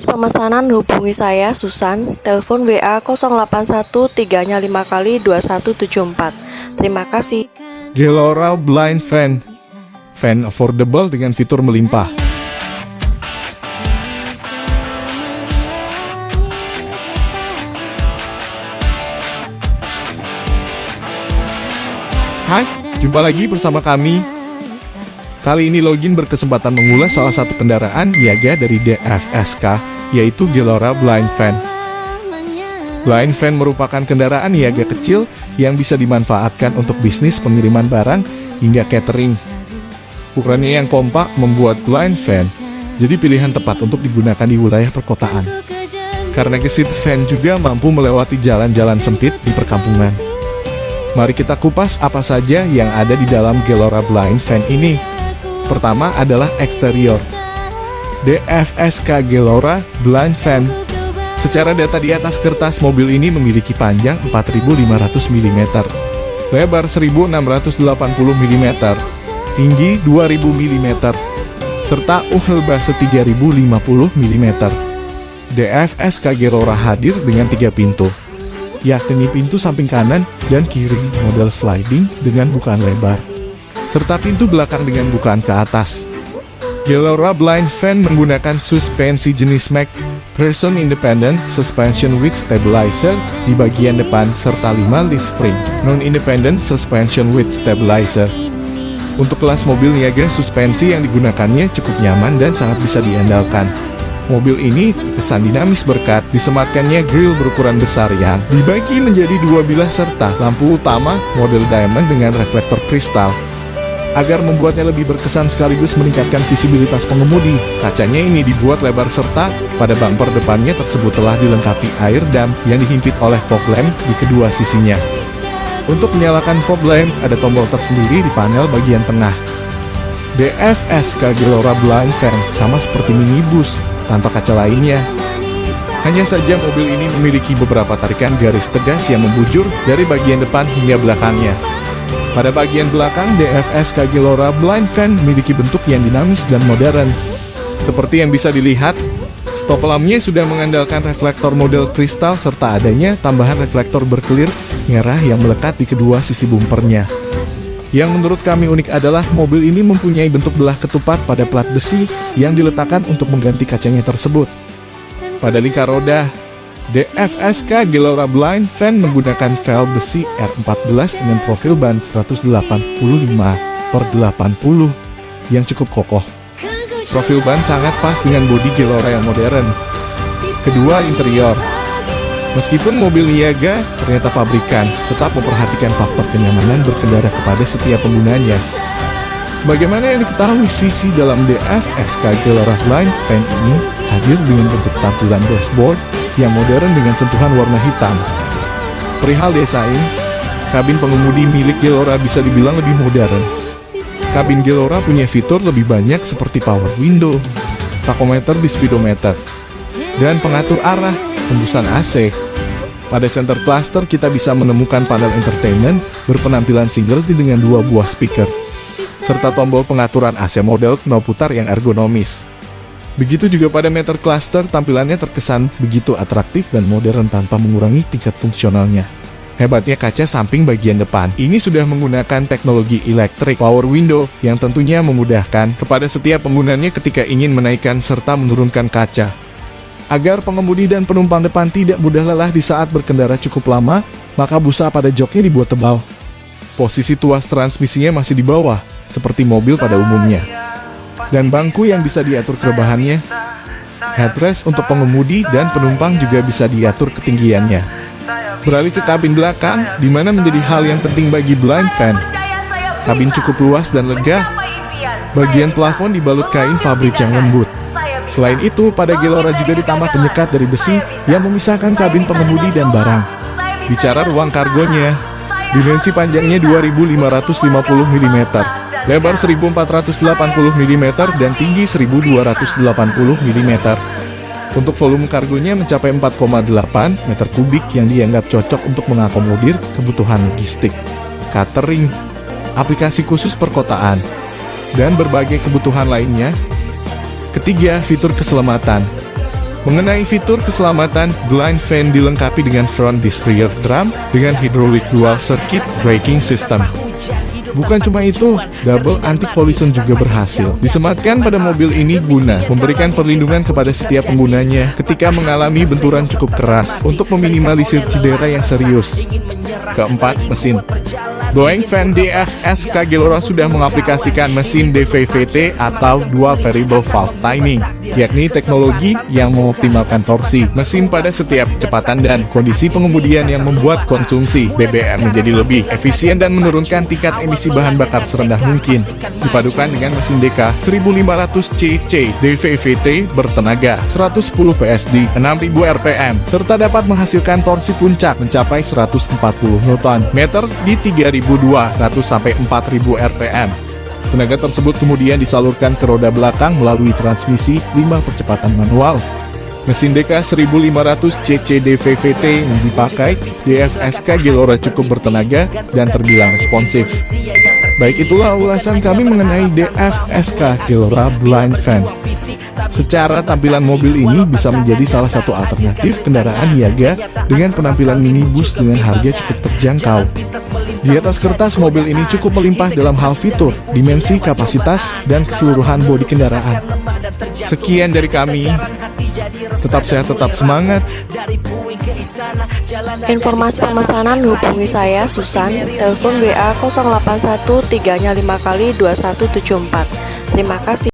Atas pemesanan hubungi saya Susan, telepon WA 081 3-nya 5 kali 2174. Terima kasih. Gelora Blind Fan. Fan affordable dengan fitur melimpah. Hai, jumpa lagi bersama kami. Kali ini Login berkesempatan mengulas salah satu kendaraan niaga dari DFSK, yaitu Gelora Blind Fan. Blind Fan merupakan kendaraan niaga kecil yang bisa dimanfaatkan untuk bisnis pengiriman barang hingga catering. Ukurannya yang kompak membuat Blind Fan jadi pilihan tepat untuk digunakan di wilayah perkotaan. Karena gesit van juga mampu melewati jalan-jalan sempit di perkampungan. Mari kita kupas apa saja yang ada di dalam Gelora Blind Fan ini. Pertama adalah eksterior. DFSK Gelora Blind Fan. Secara data di atas kertas, mobil ini memiliki panjang 4.500 mm, lebar 1.680 mm, tinggi 2.000 mm, serta base 3.050 mm. DFSK Gelora hadir dengan 3 pintu, yakni pintu samping kanan dan kiri model sliding dengan bukaan lebar, serta pintu belakang dengan bukaan ke atas. Gelora Blind Fan menggunakan suspensi jenis McPherson Independent Suspension with Stabilizer di bagian depan serta 5 leaf spring Non-Independent Suspension with Stabilizer. Untuk kelas mobil niaga, suspensi yang digunakannya cukup nyaman dan sangat bisa diandalkan. Mobil ini kesan dinamis berkat disematkannya grill berukuran besar yang dibagi menjadi 2 bilah serta lampu utama model diamond dengan reflektor kristal. Agar membuatnya lebih berkesan sekaligus meningkatkan visibilitas pengemudi, kacanya ini dibuat lebar serta pada bumper depannya tersebut telah dilengkapi air dam yang dihimpit oleh fog lamp di kedua sisinya. Untuk menyalakan fog lamp, ada tombol tersendiri di panel bagian tengah. DFSK Gelora Blind Fan sama seperti minibus tanpa kaca lainnya. Hanya saja mobil ini memiliki beberapa tarikan garis tegas yang membujur dari bagian depan hingga belakangnya. Pada bagian belakang, DFSK Gelora Blind Fan memiliki bentuk yang dinamis dan modern. Seperti yang bisa dilihat, stop lampnya sudah mengandalkan reflektor model kristal serta adanya tambahan reflektor berkelir merah yang melekat di kedua sisi bumpernya. Yang menurut kami unik adalah mobil ini mempunyai bentuk belah ketupat pada plat besi yang diletakkan untuk mengganti kacanya tersebut. Pada lingkar roda, DFSK Gelora Blind Fan menggunakan velg besi R14 dengan profil ban 185/80 yang cukup kokoh. Profil ban sangat pas dengan bodi Gelora yang modern. Kedua, interior. Meskipun mobil niaga, ternyata pabrikan tetap memperhatikan faktor kenyamanan berkendara kepada setiap penggunanya. Sebagaimana yang diketahui, sisi dalam DFSK Gelora Blind Fan ini hadir dengan bentuk tampilan dashboard yang modern dengan sentuhan warna hitam. Perihal desain, kabin pengemudi milik Gelora bisa dibilang lebih modern. Kabin Gelora punya fitur lebih banyak seperti power window, tachometer di speedometer, dan pengatur arah, hembusan AC. Pada center cluster kita bisa menemukan panel entertainment berpenampilan single dengan 2 buah speaker, serta tombol pengaturan AC model knob putar yang ergonomis. Begitu juga pada meter cluster, tampilannya terkesan begitu atraktif dan modern tanpa mengurangi tingkat fungsionalnya. Hebatnya kaca samping bagian depan ini sudah menggunakan teknologi electric power window yang tentunya memudahkan kepada setiap penggunanya ketika ingin menaikkan serta menurunkan kaca. Agar pengemudi dan penumpang depan tidak mudah lelah di saat berkendara cukup lama, maka busa pada joknya dibuat tebal. Posisi tuas transmisinya masih di bawah, seperti mobil pada umumnya. Dan bangku yang bisa diatur kerebahannya. Headrest untuk pengemudi dan penumpang juga bisa diatur ketinggiannya. Beralih ke kabin belakang, di mana menjadi hal yang penting bagi Blind Fan. Kabin cukup luas dan lega. Bagian plafon dibalut kain fabrik yang lembut. Selain itu, pada Gelora juga ditambah penyekat dari besi yang memisahkan kabin pengemudi dan barang. Bicara ruang kargonya, dimensi panjangnya 2.550 mm. Lebar 1.480 mm dan tinggi 1.280 mm. Untuk volume kargonya mencapai 4,8 meter kubik yang dianggap cocok untuk mengakomodir kebutuhan logistik, catering, aplikasi khusus perkotaan, dan berbagai kebutuhan lainnya. Ketiga, fitur keselamatan. Mengenai fitur keselamatan, blind fan dilengkapi dengan front disc rear drum dengan hydraulic dual circuit braking system. Bukan cuma itu, double anti-collision juga berhasil disematkan pada mobil ini guna memberikan perlindungan kepada setiap penggunanya ketika mengalami benturan cukup keras untuk meminimalisir cedera yang serius. Keempat, mesin. Boeing Fan DFSK Gelora sudah mengaplikasikan mesin DVVT atau Dual Variable Valve Timing, yakni teknologi yang mengoptimalkan torsi mesin pada setiap kecepatan dan kondisi pengemudian yang membuat konsumsi BBM menjadi lebih efisien dan menurunkan tingkat emisi bahan bakar serendah mungkin. Dipadukan dengan mesin DK 1500cc DVVT bertenaga 110 PS di 6000 rpm serta dapat menghasilkan torsi puncak mencapai 140 Nm di 3200 sampai 4000 rpm. Tenaga tersebut kemudian disalurkan ke roda belakang melalui transmisi 5 percepatan manual. Mesin DK 1500cc DVVT yang dipakai DFSK Gelora cukup bertenaga dan terbilang responsif. Baik, itulah ulasan kami mengenai DFSK Gelora Blind Fan. Secara tampilan mobil ini bisa menjadi salah satu alternatif kendaraan niaga dengan penampilan minibus dengan harga cukup terjangkau. Di atas kertas, mobil ini cukup melimpah dalam hal fitur, dimensi, kapasitas, dan keseluruhan bodi kendaraan. Sekian dari kami. Tetap sehat, tetap semangat. Informasi pemesanan hubungi saya Susan, telepon WA 081 3 nya 5 kali 2174. Terima kasih.